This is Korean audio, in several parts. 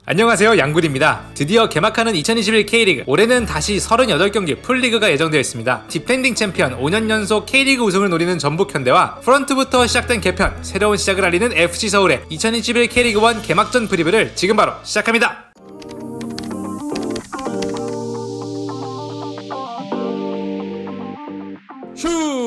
안녕하세요, 양굴입니다. 드디어 개막하는 2021 K리그. 올해는 다시 38경기 풀리그가 예정되어 있습니다. 디펜딩 챔피언 5년 연속 K리그 우승을 노리는 전북현대와 프런트부터 시작된 개편, 새로운 시작을 알리는 FC서울의 2021 K리그 1 개막전 프리뷰를 지금 바로 시작합니다.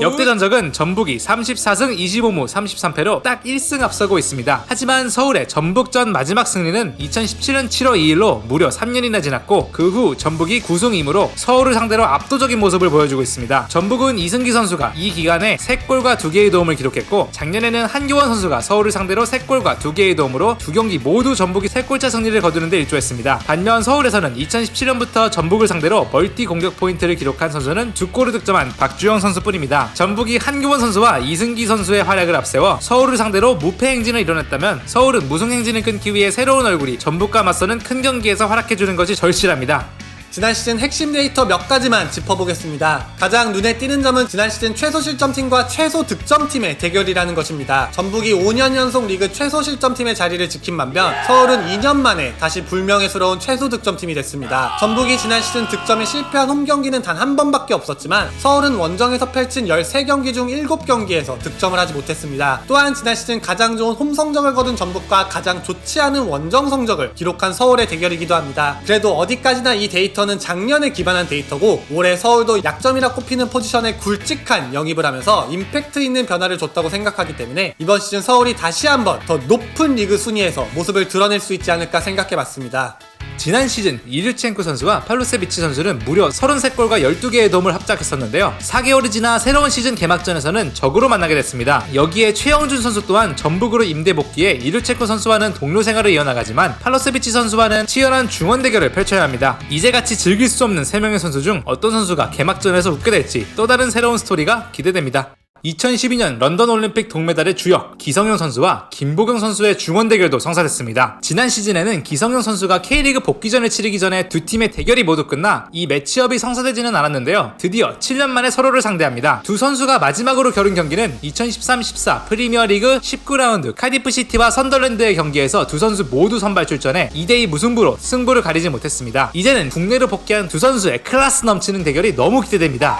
역대 전적은 전북이 34승 25무 33패로 딱 1승 앞서고 있습니다. 하지만 서울의 전북전 마지막 승리는 2017년 7월 2일로 무려 3년이나 지났고, 그 후 전북이 9승 2무로 서울을 상대로 압도적인 모습을 보여주고 있습니다. 전북은 이승기 선수가 이 기간에 3골과 2개의 도움을 기록했고, 작년에는 한교원 선수가 서울을 상대로 3골과 2개의 도움으로 2경기 모두 전북이 3골차 승리를 거두는 데 일조했습니다. 반면 서울에서는 2017년부터 전북을 상대로 멀티 공격 포인트를 기록한 선수는 2골을 득점한 박주영 선수뿐입니다. 전북이 한규원 선수와 이승기 선수의 활약을 앞세워 서울을 상대로 무패 행진을 이뤄냈다면, 서울은 무승 행진을 끊기 위해 새로운 얼굴이 전북과 맞서는 큰 경기에서 활약해주는 것이 절실합니다. 지난 시즌 핵심 데이터 몇 가지만 짚어보겠습니다. 가장 눈에 띄는 점은 지난 시즌 최소 실점팀과 최소 득점팀의 대결이라는 것입니다. 전북이 5년 연속 리그 최소 실점팀의 자리를 지킨 반면, 서울은 2년 만에 다시 불명예스러운 최소 득점팀이 됐습니다. 전북이 지난 시즌 득점에 실패한 홈경기는 단 한 번밖에 없었지만, 서울은 원정에서 펼친 13경기 중 7경기에서 득점을 하지 못했습니다. 또한 지난 시즌 가장 좋은 홈 성적을 거둔 전북과 가장 좋지 않은 원정 성적을 기록한 서울의 대결이기도 합니다. 그래도 어디까지나 이 데이터는 작년에 기반한 데이터고, 올해 서울도 약점이라 꼽히는 포지션에 굵직한 영입을 하면서 임팩트 있는 변화를 줬다고 생각하기 때문에 이번 시즌 서울이 다시 한번 더 높은 리그 순위에서 모습을 드러낼 수 있지 않을까 생각해봤습니다. 지난 시즌 이류첸코 선수와 팔루세비치 선수는 무려 33골과 12개의 도움을 합작했었는데요. 4개월이 지나 새로운 시즌 개막전에서는 적으로 만나게 됐습니다. 여기에 최영준 선수 또한 전북으로 임대 복귀해 이류첸코 선수와는 동료 생활을 이어나가지만, 팔루세비치 선수와는 치열한 중원 대결을 펼쳐야 합니다. 이제같이 즐길 수 없는 3명의 선수 중 어떤 선수가 개막전에서 웃게 될지 또 다른 새로운 스토리가 기대됩니다. 2012년 런던 올림픽 동메달의 주역 기성용 선수와 김보경 선수의 중원 대결도 성사됐습니다. 지난 시즌에는 기성용 선수가 K리그 복귀전을 치르기 전에 두 팀의 대결이 모두 끝나 이 매치업이 성사되지는 않았는데요. 드디어 7년 만에 서로를 상대합니다. 두 선수가 마지막으로 겨룬 경기는 2013-14 프리미어리그 19라운드 카디프 시티와 선덜랜드의 경기에서 두 선수 모두 선발 출전해 2대2 무승부로 승부를 가리지 못했습니다. 이제는 국내로 복귀한 두 선수의 클래스 넘치는 대결이 너무 기대됩니다.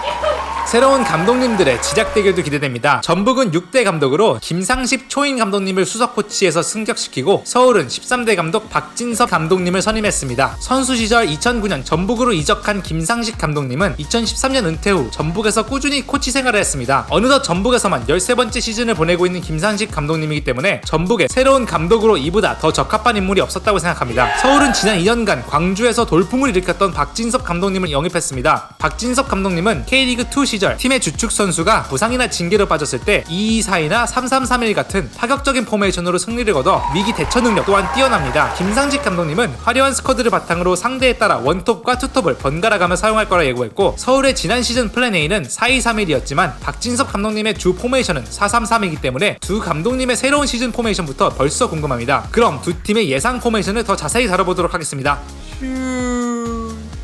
새로운 감독님들의 지략 대결도 기대됩니다. 전북은 6대 감독으로 김상식 초인 감독님을 수석 코치에서 승격시키고, 서울은 13대 감독 박진섭 감독님을 선임했습니다. 선수 시절 2009년 전북으로 이적한 김상식 감독님은 2013년 은퇴 후 전북에서 꾸준히 코치 생활을 했습니다. 어느덧 전북에서만 13번째 시즌을 보내고 있는 김상식 감독님이기 때문에 전북의 새로운 감독으로 이보다 더 적합한 인물이 없었다고 생각합니다. 서울은 지난 2년간 광주에서 돌풍을 일으켰던 박진섭 감독님을 영입했습니다. 박진섭 감독님은 K리그2 시절 팀의 주축 선수가 부상이나 징계로 빠졌을 때 2-2-4-2나 3-3-3-1 같은 파격적인 포메이션으로 승리를 거둬 위기 대처 능력 또한 뛰어납니다. 김상식 감독님은 화려한 스쿼드를 바탕으로 상대에 따라 원톱과 투톱을 번갈아가며 사용할 거라 예고했고, 서울의 지난 시즌 플랜 A는 4-2-3-1이었지만 박진섭 감독님의 주 포메이션은 4-3-3이기 때문에 두 감독님의 새로운 시즌 포메이션부터 벌써 궁금합니다. 그럼 두 팀의 예상 포메이션을 더 자세히 다뤄보도록 하겠습니다.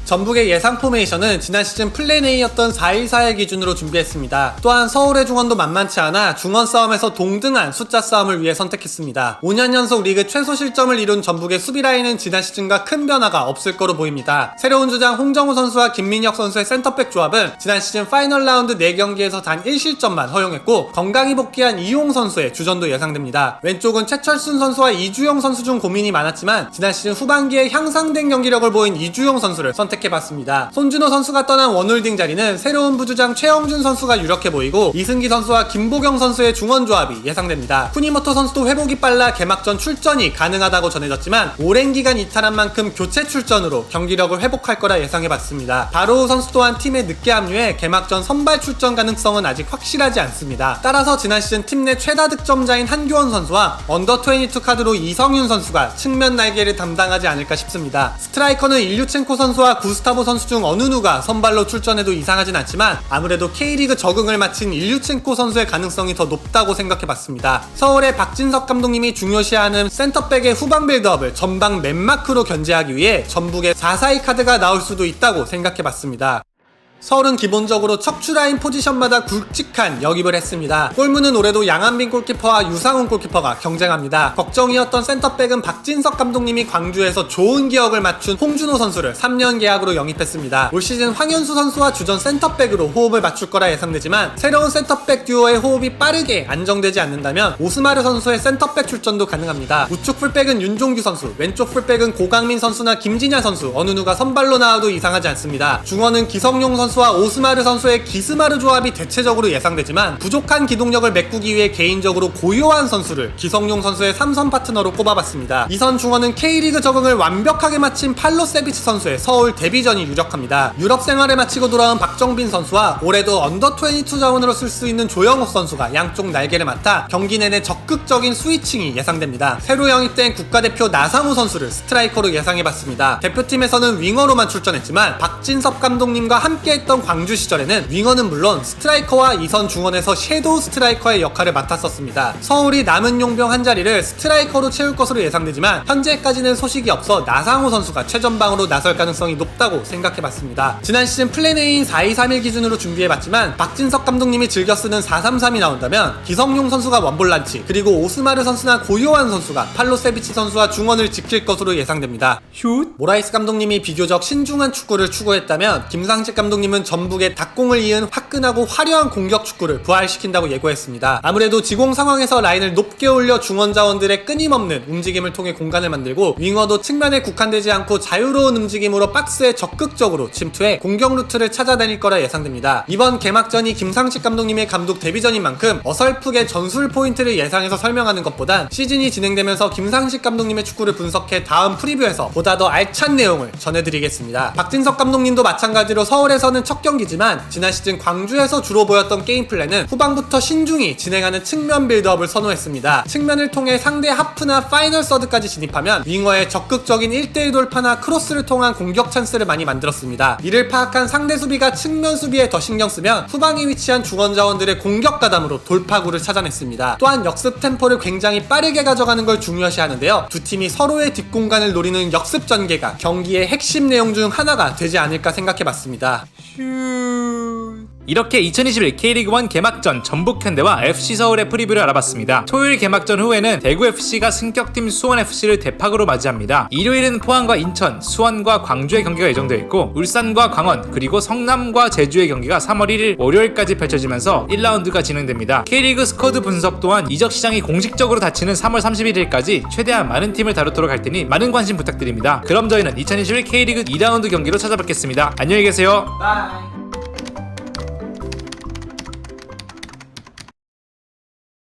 전북의 예상 포메이션은 지난 시즌 플랜 A였던 4-1-4-1 기준으로 준비했습니다. 또한 서울의 중원도 만만치 않아 중원 싸움에서 동등한 숫자 싸움을 위해 선택했습니다. 5년 연속 리그 최소 실점을 이룬 전북의 수비 라인은 지난 시즌과 큰 변화가 없을 거로 보입니다. 새로운 주장 홍정우 선수와 김민혁 선수의 센터백 조합은 지난 시즌 파이널 라운드 4경기에서 단 1실점만 허용했고, 건강히 복귀한 이용 선수의 주전도 예상됩니다. 왼쪽은 최철순 선수와 이주영 선수 중 고민이 많았지만, 지난 시즌 후반기에 향상된 경기력을 보인 이주영 선수를 선택해봤습니다. 손준호 선수가 떠난 원홀딩 자리는 새로운 부주장 최영준 선수가 유력해 보이고, 이승기 선수와 김보경 선수의 중원 조합이 예상됩니다. 쿠니모토 선수도 회복이 빨라 개막전 출전이 가능하다고 전해졌지만, 오랜 기간 이탈한 만큼 교체 출전으로 경기력을 회복할 거라 예상해봤습니다. 바로우 선수 또한 팀에 늦게 합류해 개막전 선발 출전 가능성은 아직 확실하지 않습니다. 따라서 지난 시즌 팀 내 최다 득점자인 한규원 선수와 언더22 카드로 이성윤 선수가 측면 날개를 담당하지 않을까 싶습니다. 스트라이커는 일류첸코 선수와 구스타보 선수 중 어느 누가 선발로 출전해도 이상하진 않지만, 아무래도 K리그 적응을 마친 일류첸코 선수의 가능성이 더 높다고 생각해봤습니다. 서울의 박진섭 감독님이 중요시하는 센터백의 후방 빌드업을 전방 맨마크로 견제하기 위해 전북의 4-4-2 카드가 나올 수도 있다고 생각해봤습니다. 서울은 기본적으로 척추라인 포지션마다 굵직한 역입을 했습니다. 골문은 올해도 양한빈 골키퍼와 유상훈 골키퍼가 경쟁합니다. 걱정이었던 센터백은 박진석 감독님이 광주에서 좋은 기억을 맞춘 홍준호 선수를 3년 계약으로 영입했습니다. 올 시즌 황현수 선수와 주전 센터백으로 호흡을 맞출 거라 예상되지만 새로운 센터백 듀오의 호흡이 빠르게 안정되지 않는다면 오스마르 선수의 센터백 출전도 가능합니다. 우측 풀백은 윤종규 선수, 왼쪽 풀백은 고강민 선수나 김진야 선수 어느 누가 선발로 나와도 이상하지 않습니다. 중원은 기성용 선수와 오스마르 선수의 기스마르 조합이 대체적으로 예상되지만 부족한 기동력을 메꾸기 위해 개인적으로 고요한 선수를 기성용 선수의 3선 파트너로 꼽아봤습니다. 이선 중원은 K리그 적응을 완벽하게 마친 팔로세비치 선수의 서울 데뷔전이 유력합니다. 유럽 생활을 마치고 돌아온 박정빈 선수와 올해도 언더22 자원으로 쓸 수 있는 조영욱 선수가 양쪽 날개를 맡아 경기 내내 적극적인 스위칭이 예상됩니다. 새로 영입된 국가대표 나상우 선수를 스트라이커로 예상해봤습니다. 대표팀에서는 윙어로만 출전했지만 박진섭 감독님과 함께했던 광주 시절에는 윙어는 물론 스트라이커와 이선 중원에서 섀도우 스트라이커의 역할을 맡았었습니다. 서울이 남은 용병 한 자리를 스트라이커로 채울 것으로 예상되지만 현재까지는 소식이 없어 나상우 선수가 최전방으로 나설 가능성이 높다고 생각해봤습니다. 지난 시즌 플랜 A인 4-2-3-1 기준으로 준비해봤지만 박진석 감독님이 즐겨 쓰는 4-3-3이 나온다면 기성용 선수가 원볼란치 그리고 오스마르 선수나 고요한 선수가 팔로세비치 선수와 중원을 지킬 것으로 예상됩니다. 슛! 모라이스 감독님이 비교적 신중한 축구를 추구했다면 김상식 감독님은 전북의 닭공을 이은 화끈하고 화려한 공격 축구를 부활시킨다고 예고했습니다. 아무래도 지공 상황에서 라인을 높게 올려 중원 자원들의 끊임없는 움직임을 통해 공간을 만들고 윙어도 측면에 국한되지 않고 자유로운 움직임으로 박스에 적극적으로 침투해 공격 루트를 찾아다닐 거라 예상됩니다. 이번 개막전이 김상식 감독님의 감독 데뷔전인 만큼 어설프게 전술 포인트를 예상해서 설명하는 것보단 시즌이 진행되면서 김상식 감독님의 축구를 분석해 다음 프리뷰에서 보다 더 알찬 내용을 전해드리겠습니다. 박진석 감독님도 마찬가지로 서울에서는 첫 경기지만 지난 시즌 광주에서 주로 보였던 게임 플랜은 후방부터 신중히 진행하는 측면 빌드업을 선호했습니다. 측면을 통해 상대 하프나 파이널 서드까지 진입하면 윙어의 적극적인 1대1 돌파나 크로스를 통한 공격 찬스를 많이 만들었습니다. 이를 파악한 상대 수비가 측면 수비에 더 신경 쓰면 후방에 위치한 중원 자원들의 공격 가담으로 돌파구를 찾아냈습니다. 또한 역습 템포를 굉장히 빠르게 가져가는 걸 중요시 하는데요. 두 팀이 서로의 뒷공간을 노리는 역습 전개가 경기의 핵심 내용 중 하나가 되지 않을까 생각해봤습니다. 이렇게 2021 K리그1 개막전 전북현대와 FC서울의 프리뷰를 알아봤습니다. 토요일 개막전 후에는 대구FC가 승격팀 수원FC를 대팍으로 맞이합니다. 일요일은 포항과 인천, 수원과 광주의 경기가 예정되어 있고 울산과 광원, 그리고 성남과 제주의 경기가 3월 1일 월요일까지 펼쳐지면서 1라운드가 진행됩니다. K리그 스쿼드 분석 또한 이적 시장이 공식적으로 닫히는 3월 31일까지 최대한 많은 팀을 다루도록 할 테니 많은 관심 부탁드립니다. 그럼 저희는 2021 K리그 2라운드 경기로 찾아뵙겠습니다. 안녕히 계세요. 바이.